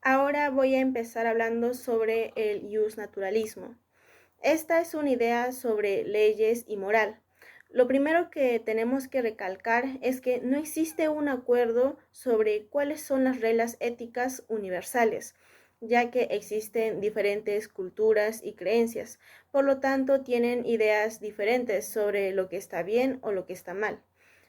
Ahora voy a empezar hablando sobre el justnaturalismo. Esta es una idea sobre leyes y moral. Lo primero que tenemos que recalcar es que no existe un acuerdo sobre cuáles son las reglas éticas universales, ya que existen diferentes culturas y creencias. Por lo tanto, tienen ideas diferentes sobre lo que está bien o lo que está mal.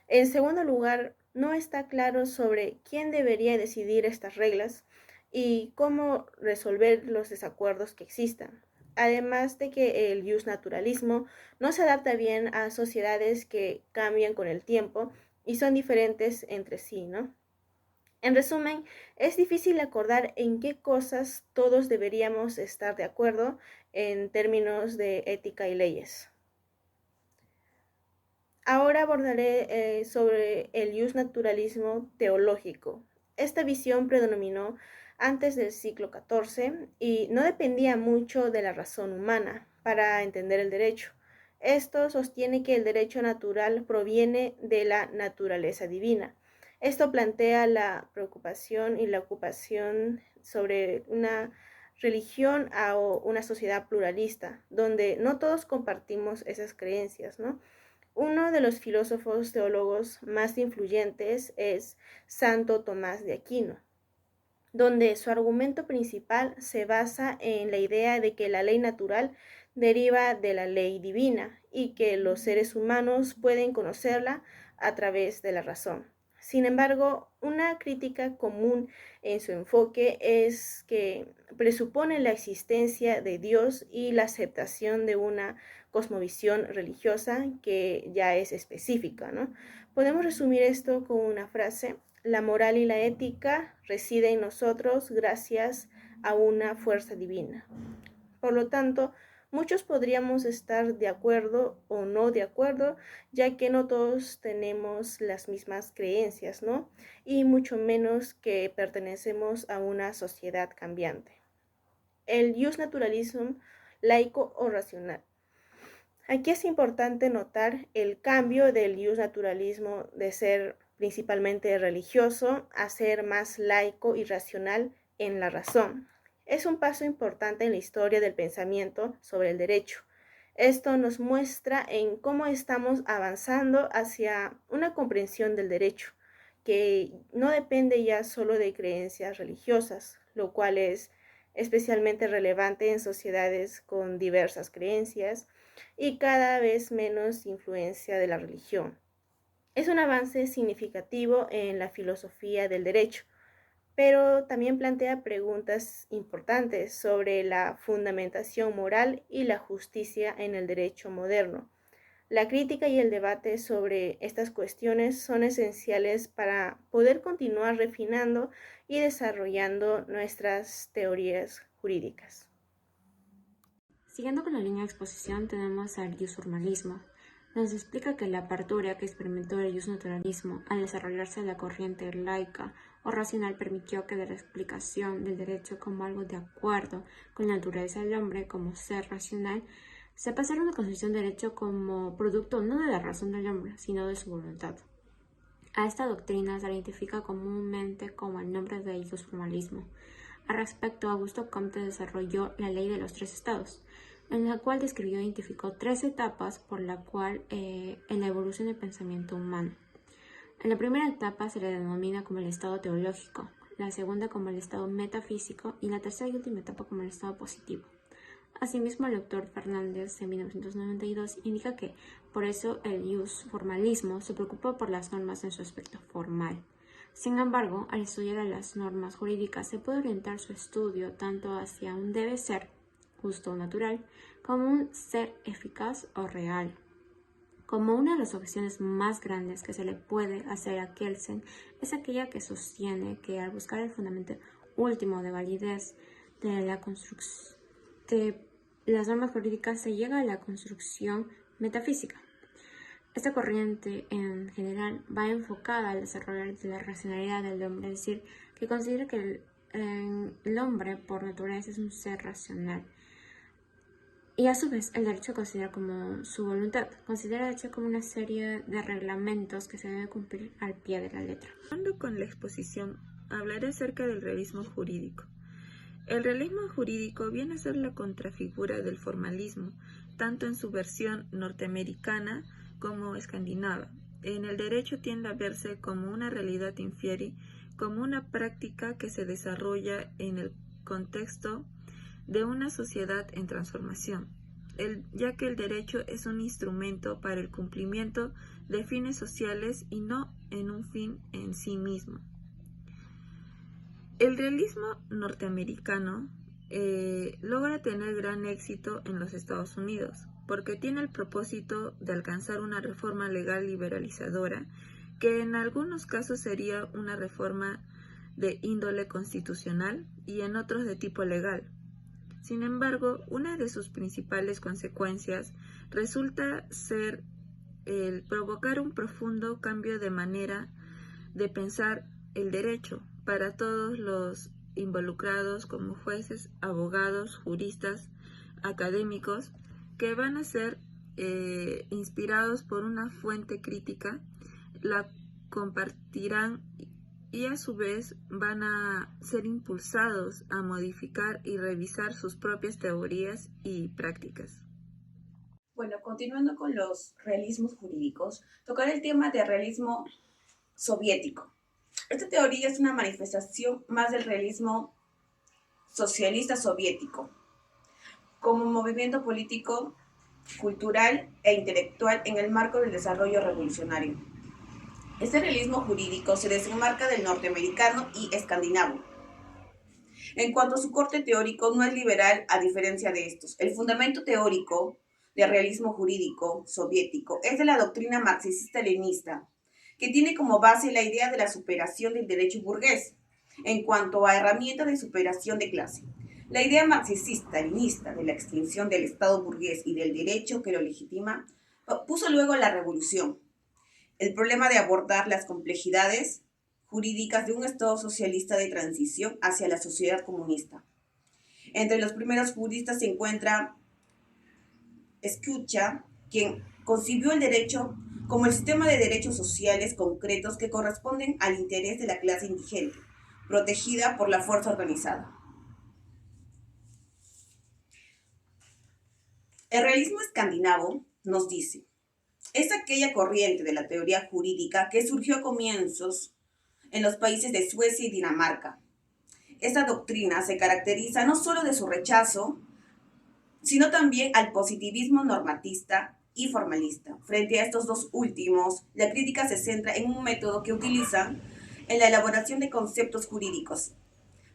En segundo lugar, no está claro sobre quién debería decidir estas reglas y cómo resolver los desacuerdos que existan. Además de que el justnaturalismo no se adapta bien a sociedades que cambian con el tiempo y son diferentes entre sí, ¿no? En resumen, es difícil acordar en qué cosas todos deberíamos estar de acuerdo en términos de ética y leyes. Ahora abordaré sobre el justnaturalismo teológico. Esta visión predominó antes del siglo XIV y no dependía mucho de la razón humana para entender el derecho. Esto sostiene que el derecho natural proviene de la naturaleza divina. Esto plantea la preocupación y la ocupación sobre una religión o una sociedad pluralista, donde no todos compartimos esas creencias, ¿no? Uno de los filósofos teólogos más influyentes es Santo Tomás de Aquino, donde su argumento principal se basa en la idea de que la ley natural deriva de la ley divina y que los seres humanos pueden conocerla a través de la razón. Sin embargo, una crítica común en su enfoque es que presupone la existencia de Dios y la aceptación de una cosmovisión religiosa que ya es específica, ¿no? Podemos resumir esto con una frase: la moral y la ética residen en nosotros gracias a una fuerza divina. Por lo tanto, muchos podríamos estar de acuerdo o no de acuerdo, ya que no todos tenemos las mismas creencias, ¿no? Y mucho menos que pertenecemos a una sociedad cambiante. El justnaturalismo laico o racional. Aquí es importante notar el cambio del justnaturalismo de ser principalmente religioso a ser más laico y racional en la razón. Es un paso importante en la historia del pensamiento sobre el derecho. Esto nos muestra en cómo estamos avanzando hacia una comprensión del derecho, que no depende ya solo de creencias religiosas, lo cual es especialmente relevante en sociedades con diversas creencias y cada vez menos influencia de la religión. Es un avance significativo en la filosofía del derecho, pero también plantea preguntas importantes sobre la fundamentación moral y la justicia en el derecho moderno. La crítica y el debate sobre estas cuestiones son esenciales para poder continuar refinando y desarrollando nuestras teorías jurídicas. Siguiendo con la línea de exposición tenemos al justformalismo. Nos explica que la apertura que experimentó el justnaturalismo al desarrollarse la corriente laica o racional permitió que de la explicación del derecho como algo de acuerdo con la naturaleza del hombre como ser racional, se pasara a una concepción de derecho como producto no de la razón del hombre, sino de su voluntad. A esta doctrina se la identifica comúnmente como el nombre de justformalismo. Al respecto, Augusto Comte desarrolló la ley de los tres estados, en la cual describió e identificó tres etapas por la cual en la evolución del pensamiento humano. En la primera etapa se le denomina como el estado teológico, la segunda como el estado metafísico y la tercera y última etapa como el estado positivo. Asimismo, el doctor Fernández en 1992 indica que por eso el justformalismo se preocupa por las normas en su aspecto formal. Sin embargo, al estudiar a las normas jurídicas se puede orientar su estudio tanto hacia un debe ser, justo o natural, como un ser eficaz o real. Como una de las objeciones más grandes que se le puede hacer a Kelsen es aquella que sostiene que al buscar el fundamento último de validez de la construcción de las normas jurídicas se llega a la construcción metafísica. Esta corriente en general va enfocada al desarrollo de la racionalidad del hombre, es decir, que considera que el hombre por naturaleza es un ser racional. Y a su vez el derecho considera como su voluntad, considera el derecho como una serie de reglamentos que se deben cumplir al pie de la letra. Continuando con la exposición, hablaré acerca del realismo jurídico. El realismo jurídico viene a ser la contrafigura del formalismo, tanto en su versión norteamericana como escandinava. En el derecho tiende a verse como una realidad infieri, como una práctica que se desarrolla en el contexto de una sociedad en transformación, ya que el derecho es un instrumento para el cumplimiento de fines sociales y no en un fin en sí mismo. El realismo norteamericano logra tener gran éxito en los Estados Unidos porque tiene el propósito de alcanzar una reforma legal liberalizadora que en algunos casos sería una reforma de índole constitucional y en otros de tipo legal. Sin embargo, una de sus principales consecuencias resulta ser el provocar un profundo cambio de manera de pensar el derecho para todos los involucrados como jueces, abogados, juristas, académicos, que van a ser inspirados por una fuente crítica, la compartirán y a su vez van a ser impulsados a modificar y revisar sus propias teorías y prácticas. Bueno, continuando con los realismos jurídicos, tocaré el tema del realismo soviético. Esta teoría es una manifestación más del realismo socialista soviético, como movimiento político, cultural e intelectual en el marco del desarrollo revolucionario. Este realismo jurídico se desenmarca del norteamericano y escandinavo. En cuanto a su corte teórico, no es liberal a diferencia de estos. El fundamento teórico del realismo jurídico soviético es de la doctrina marxista-leninista, que tiene como base la idea de la superación del derecho burgués en cuanto a herramienta de superación de clase. La idea marxista-leninista de la extinción del Estado burgués y del derecho que lo legitima puso luego la revolución. El problema de abordar las complejidades jurídicas de un Estado socialista de transición hacia la sociedad comunista. Entre los primeros juristas se encuentra Schuster, quien concibió el derecho como el sistema de derechos sociales concretos que corresponden al interés de la clase indigente, protegida por la fuerza organizada. El realismo escandinavo nos dice, es aquella corriente de la teoría jurídica que surgió a comienzos en los países de Suecia y Dinamarca. Esta doctrina se caracteriza no solo de su rechazo, sino también al positivismo normatista y formalista. Frente a estos dos últimos, la crítica se centra en un método que utilizan en la elaboración de conceptos jurídicos.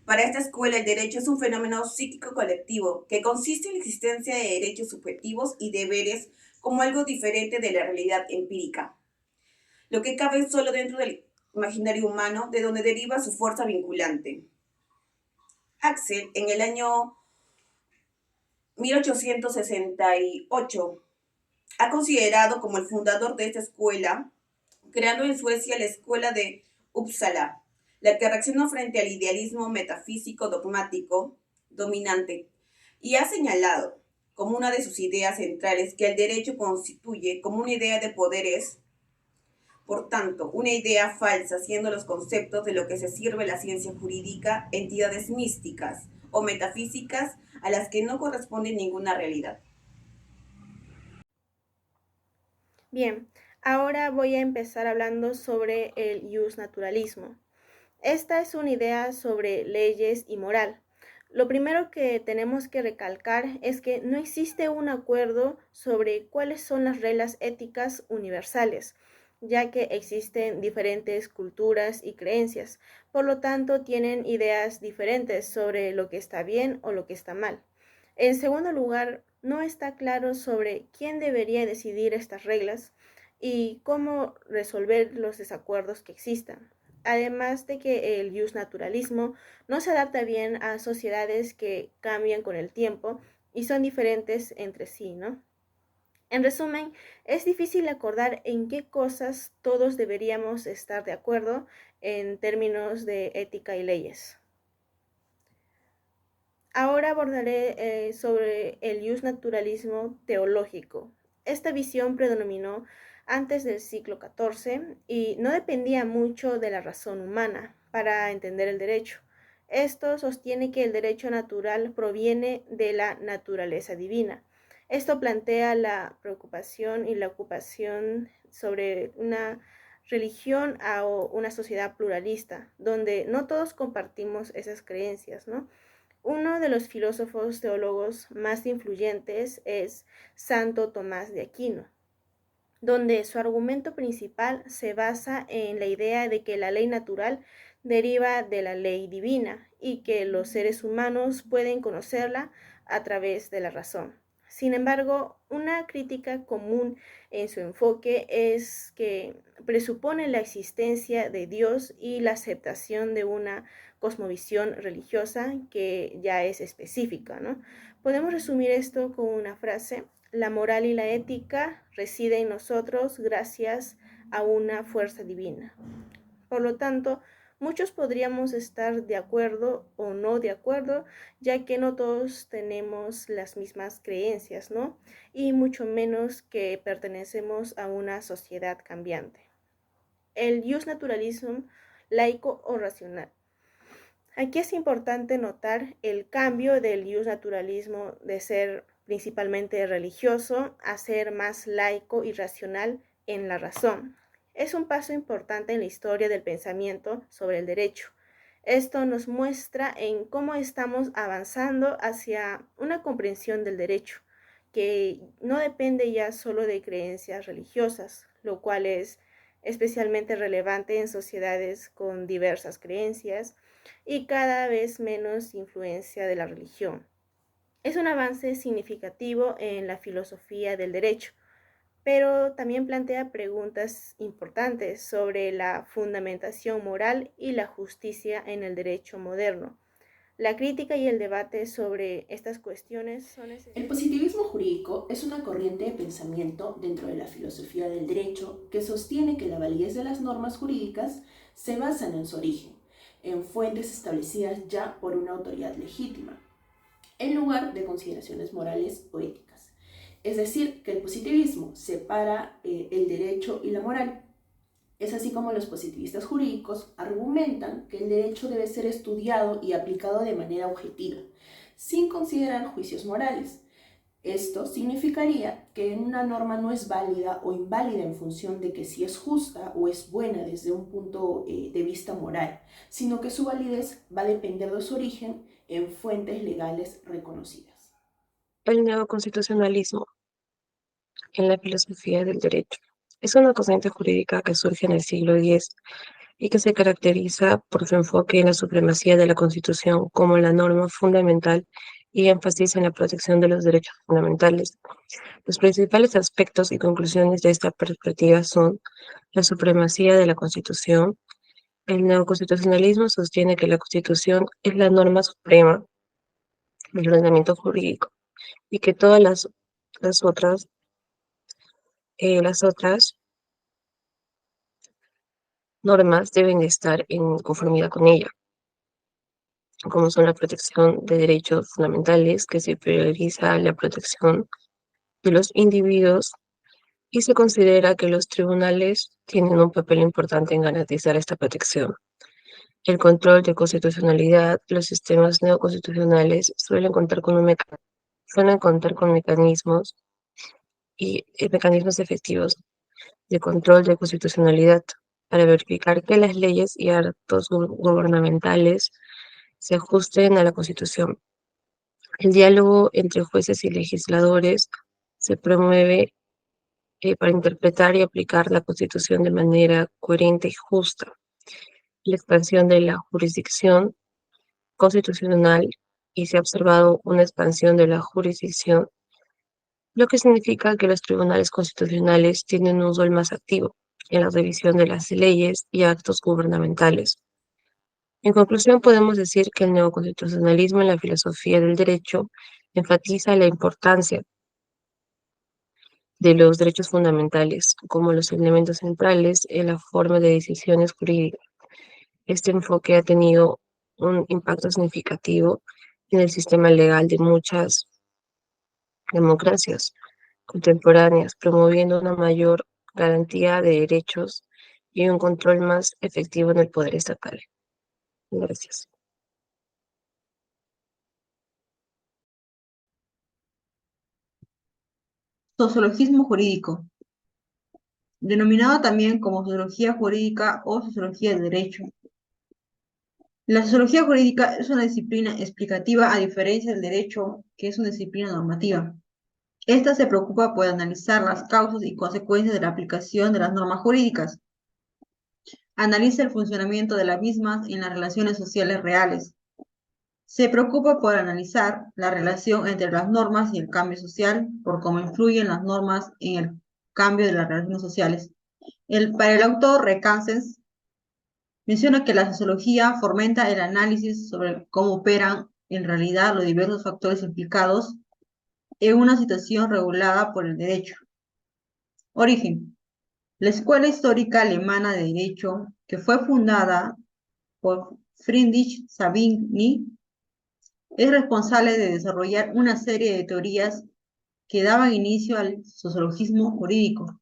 Para esta escuela, el derecho es un fenómeno psíquico colectivo que consiste en la existencia de derechos subjetivos y deberes como algo diferente de la realidad empírica, lo que cabe solo dentro del imaginario humano, de donde deriva su fuerza vinculante. Axel, en el año 1868, ha considerado como el fundador de esta escuela, creando en Suecia la Escuela de Uppsala, la que reaccionó frente al idealismo metafísico dogmático dominante, y ha señalado como una de sus ideas centrales que el derecho constituye como una idea de poderes, por tanto, una idea falsa, siendo los conceptos de lo que se sirve la ciencia jurídica entidades místicas o metafísicas a las que no corresponde ninguna realidad. Bien, ahora voy a empezar hablando sobre el justnaturalismo. Esta es una idea sobre leyes y moral. Lo primero que tenemos que recalcar es que no existe un acuerdo sobre cuáles son las reglas éticas universales, ya que existen diferentes culturas y creencias. Por lo tanto, tienen ideas diferentes sobre lo que está bien o lo que está mal. En segundo lugar, no está claro sobre quién debería decidir estas reglas y cómo resolver los desacuerdos que existan. Además de que el justnaturalismo no se adapta bien a sociedades que cambian con el tiempo y son diferentes entre sí, ¿no? En resumen, es difícil acordar en qué cosas todos deberíamos estar de acuerdo en términos de ética y leyes. Ahora abordaré sobre el justnaturalismo teológico. Esta visión predominó antes del siglo XIV y no dependía mucho de la razón humana para entender el derecho. Esto sostiene que el derecho natural proviene de la naturaleza divina. Esto plantea la preocupación y la ocupación sobre una religión o una sociedad pluralista, donde no todos compartimos esas creencias, ¿no? Uno de los filósofos teólogos más influyentes es Santo Tomás de Aquino, donde su argumento principal se basa en la idea de que la ley natural deriva de la ley divina y que los seres humanos pueden conocerla a través de la razón. Sin embargo, una crítica común en su enfoque es que presupone la existencia de Dios y la aceptación de una cosmovisión religiosa que ya es específica, ¿no? Podemos resumir esto con una frase: la moral y la ética residen en nosotros gracias a una fuerza divina. Por lo tanto, muchos podríamos estar de acuerdo o no de acuerdo, ya que no todos tenemos las mismas creencias, ¿no? Y mucho menos que pertenecemos a una sociedad cambiante. El justnaturalismo laico o racional. Aquí es importante notar el cambio del justnaturalismo de ser principalmente religioso a ser más laico y racional en la razón. Es un paso importante en la historia del pensamiento sobre el derecho. Esto nos muestra en cómo estamos avanzando hacia una comprensión del derecho, que no depende ya solo de creencias religiosas, lo cual es especialmente relevante en sociedades con diversas creencias y cada vez menos influencia de la religión. Es un avance significativo en la filosofía del derecho, pero también plantea preguntas importantes sobre la fundamentación moral y la justicia en el derecho moderno. La crítica y el debate sobre estas cuestiones son El esenciales. positivismo jurídico es una corriente de pensamiento dentro de la filosofía del derecho que sostiene que la validez de las normas jurídicas se basa en su origen, en fuentes establecidas ya por una autoridad legítima, en lugar de consideraciones morales o éticas. Es decir, que el positivismo separa el derecho y la moral. Es así como los positivistas jurídicos argumentan que el derecho debe ser estudiado y aplicado de manera objetiva, sin considerar juicios morales. Esto significaría que una norma no es válida o inválida en función de que si es justa o es buena desde un punto de vista moral, sino que su validez va a depender de su origen en fuentes legales reconocidas. El neoconstitucionalismo en la filosofía del derecho es una corriente jurídica que surge en el siglo X y que se caracteriza por su enfoque en la supremacía de la Constitución como la norma fundamental y énfasis en la protección de los derechos fundamentales. Los principales aspectos y conclusiones de esta perspectiva son la supremacía de la Constitución. El neoconstitucionalismo sostiene que la Constitución es la norma suprema del ordenamiento jurídico y que todas las otras las otras normas deben estar en conformidad con ella, como son la protección de derechos fundamentales, que se prioriza la protección de los individuos y se considera que los tribunales tienen un papel importante en garantizar esta protección. El control de constitucionalidad, los sistemas neoconstitucionales suelen contar con mecanismos mecanismos efectivos de control de constitucionalidad para verificar que las leyes y actos gubernamentales se ajusten a la Constitución. El diálogo entre jueces y legisladores se promueve para interpretar y aplicar la Constitución de manera coherente y justa. La expansión de la jurisdicción constitucional y se ha observado una expansión de la jurisdicción, lo que significa que los tribunales constitucionales tienen un rol más activo en la revisión de las leyes y actos gubernamentales. En conclusión, podemos decir que el neoconstitucionalismo en la filosofía del derecho enfatiza la importancia de los derechos fundamentales como los elementos centrales en la forma de decisiones jurídicas. Este enfoque ha tenido un impacto significativo en el sistema legal de muchas democracias contemporáneas, promoviendo una mayor garantía de derechos y un control más efectivo en el poder estatal. Gracias. sociologismo jurídico, denominado también como sociología jurídica o sociología del derecho. La sociología jurídica es una disciplina explicativa a diferencia del derecho, que es una disciplina normativa. Esta se preocupa por analizar las causas y consecuencias de la aplicación de las normas jurídicas. Analiza el funcionamiento de las mismas en las relaciones sociales reales. Se preocupa por analizar la relación entre las normas y el cambio social, por cómo influyen las normas en el cambio de las relaciones sociales. Para el autor Recansens, menciona que la sociología fomenta el análisis sobre cómo operan en realidad los diversos factores implicados en una situación regulada por el derecho. Origen. La Escuela Histórica Alemana de Derecho, que fue fundada por Friedrich Savigny, es responsable de desarrollar una serie de teorías que daban inicio al sociologismo jurídico.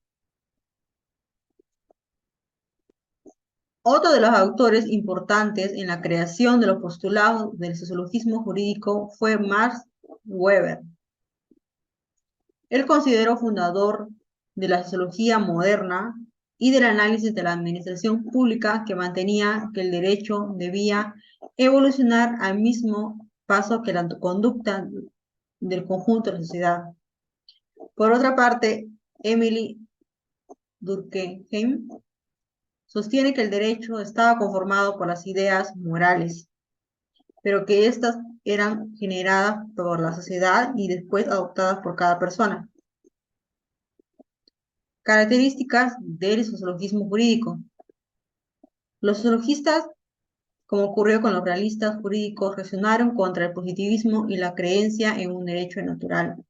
Otro de los autores importantes en la creación de los postulados del sociologismo jurídico fue Max Weber. Él consideró fundador de la sociología moderna y del análisis de la administración pública que mantenía que el derecho debía evolucionar al mismo paso que la conducta del conjunto de la sociedad. Por otra parte, Emily Durkheim sostiene que el derecho estaba conformado por las ideas morales, pero que éstas eran generadas por la sociedad y después adoptadas por cada persona. Características del sociologismo jurídico. Los sociologistas, como ocurrió con los realistas jurídicos, reaccionaron contra el positivismo y la creencia en un derecho natural.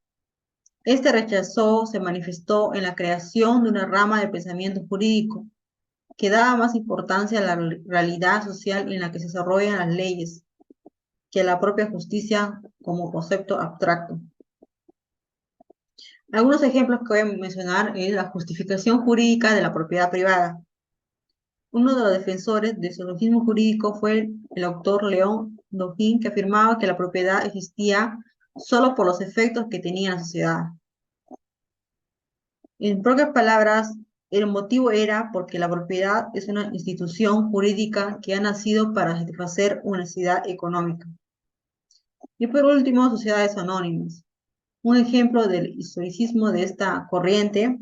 Este rechazo se manifestó en la creación de una rama de pensamiento jurídico que daba más importancia a la realidad social en la que se desarrollan las leyes que a la propia justicia como concepto abstracto. Algunos ejemplos que voy a mencionar es la justificación jurídica de la propiedad privada. Uno de los defensores del sociologismo jurídico fue el autor León Dogin, que afirmaba que la propiedad existía solo por los efectos que tenía en la sociedad. En propias palabras, el motivo era porque la propiedad es una institución jurídica que ha nacido para satisfacer una necesidad económica. Y por último, sociedades anónimas. Un ejemplo del historicismo de esta corriente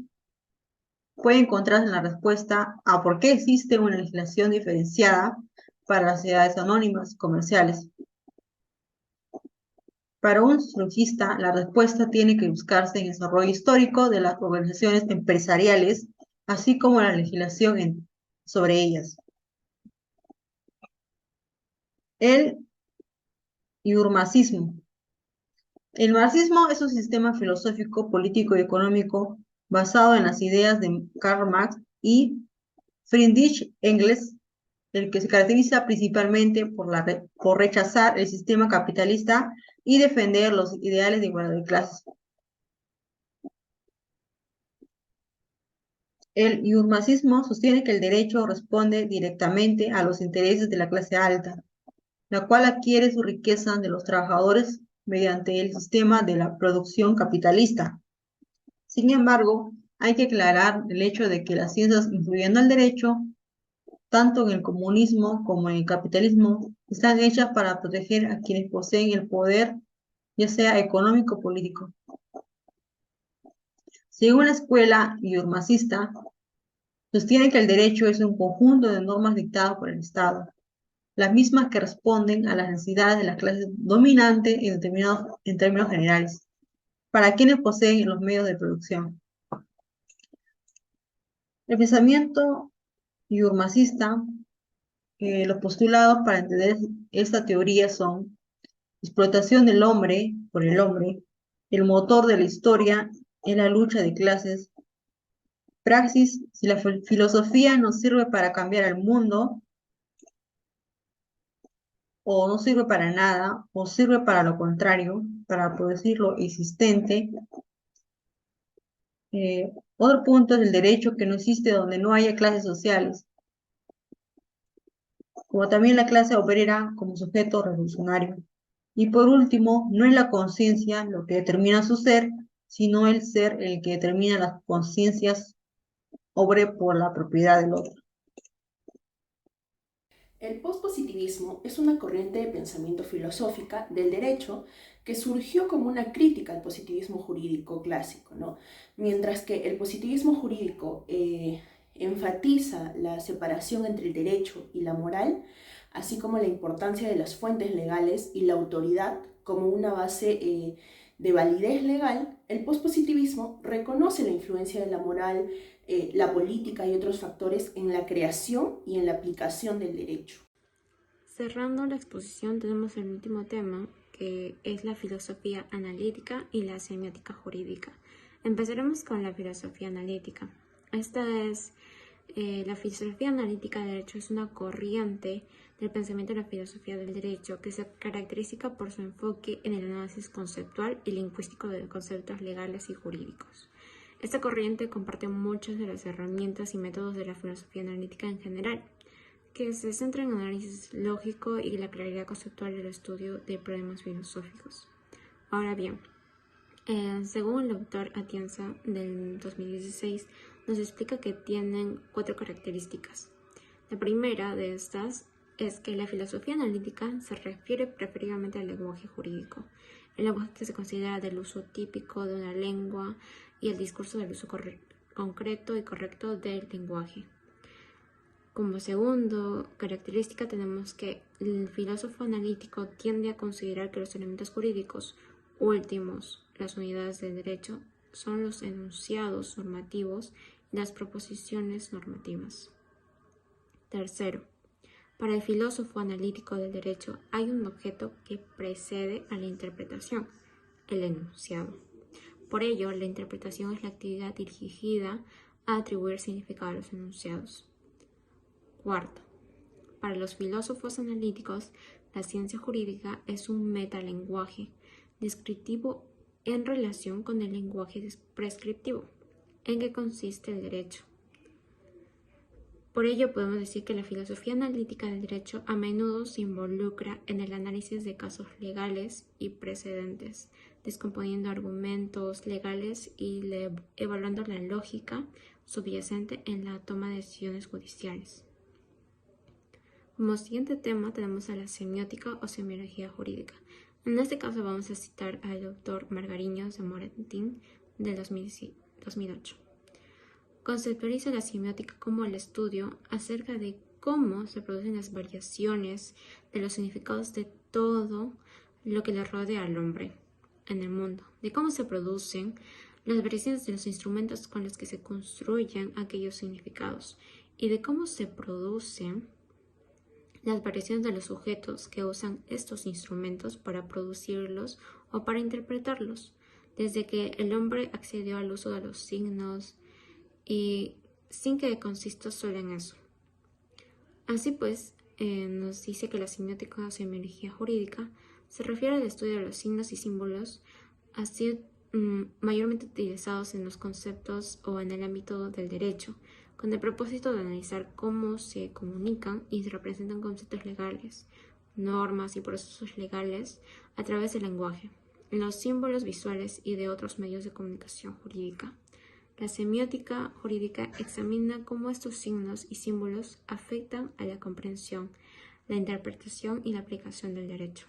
puede encontrarse en la respuesta a por qué existe una legislación diferenciada para las sociedades anónimas comerciales. Para un sociologista, la respuesta tiene que buscarse en el desarrollo histórico de las organizaciones empresariales, así como la legislación sobre ellas. El marxismo. El marxismo es un sistema filosófico, político y económico basado en las ideas de Karl Marx y Friedrich Engels, el que se caracteriza principalmente por rechazar el sistema capitalista y defender los ideales de igualdad de clases. El marxismo sostiene que el derecho responde directamente a los intereses de la clase alta, la cual adquiere su riqueza de los trabajadores mediante el sistema de la producción capitalista. Sin embargo, hay que aclarar el hecho de que las ciencias, incluyendo el derecho, tanto en el comunismo como en el capitalismo, están hechas para proteger a quienes poseen el poder, ya sea económico o político. Según la escuela marxista, sostiene que el derecho es un conjunto de normas dictadas por el Estado, las mismas que responden a las necesidades de la clase dominante en términos generales, para quienes poseen los medios de producción. El pensamiento marxista, los postulados para entender esta teoría son explotación del hombre por el hombre, el motor de la historia es la lucha de clases, praxis, si la filosofía nos sirve para cambiar el mundo, o no sirve para nada, o sirve para lo contrario, para producir lo existente. Otro punto es el derecho, que no existe donde no haya clases sociales, como también la clase obrera como sujeto revolucionario. Y por último, no es la conciencia lo que determina su ser, sino el ser el que determina las conciencias obre por la propiedad del otro. El pospositivismo es una corriente de pensamiento filosófica del derecho que surgió como una crítica al positivismo jurídico clásico, ¿no? Mientras que el positivismo jurídico enfatiza la separación entre el derecho y la moral, así como la importancia de las fuentes legales y la autoridad como una base de validez legal, el pospositivismo reconoce la influencia de la moral, la política y otros factores en la creación y en la aplicación del derecho. Cerrando la exposición tenemos el último tema, que es la filosofía analítica y la semiótica jurídica. Empezaremos con la filosofía analítica. La filosofía analítica del derecho es una corriente del pensamiento de la filosofía del derecho que se caracteriza por su enfoque en el análisis conceptual y lingüístico de conceptos legales y jurídicos. Esta corriente comparte muchas de las herramientas y métodos de la filosofía analítica en general, que se centra en el análisis lógico y la claridad conceptual del estudio de problemas filosóficos. Ahora bien, según el autor Atienza del 2016, nos explica que tienen 4 características. La primera de estas es que la filosofía analítica se refiere preferiblemente al lenguaje jurídico, el lenguaje que se considera del uso típico de una lengua y el discurso del uso concreto y correcto del lenguaje. Como segunda característica tenemos que el filósofo analítico tiende a considerar que los elementos jurídicos últimos, las unidades del derecho, son los enunciados normativos y las proposiciones normativas. Tercero, para el filósofo analítico del derecho hay un objeto que precede a la interpretación, el enunciado. Por ello, la interpretación es la actividad dirigida a atribuir significado a los enunciados. Cuarto, para los filósofos analíticos, la ciencia jurídica es un metalenguaje descriptivo en relación con el lenguaje prescriptivo, en que consiste el derecho. Por ello, podemos decir que la filosofía analítica del derecho a menudo se involucra en el análisis de casos legales y precedentes, descomponiendo argumentos legales y evaluando la lógica subyacente en la toma de decisiones judiciales. Como siguiente tema tenemos a la semiótica o semiología jurídica. En este caso vamos a citar al doctor Margariños de Moratín del 2008. Conceptualiza la semiótica como el estudio acerca de cómo se producen las variaciones de los significados de todo lo que le rodea al hombre en el mundo, de cómo se producen las variaciones de los instrumentos con los que se construyen aquellos significados y de cómo se producen las variaciones de los sujetos que usan estos instrumentos para producirlos o para interpretarlos, desde que el hombre accedió al uso de los signos y sin que consista solo en eso. Así pues, nos dice que la semiótica o semiología jurídica se refiere al estudio de los signos y símbolos así mayormente utilizados en los conceptos o en el ámbito del derecho, con el propósito de analizar cómo se comunican y se representan conceptos legales, normas y procesos legales a través del lenguaje, en los símbolos visuales y de otros medios de comunicación jurídica. La semiótica jurídica examina cómo estos signos y símbolos afectan a la comprensión, la interpretación y la aplicación del derecho.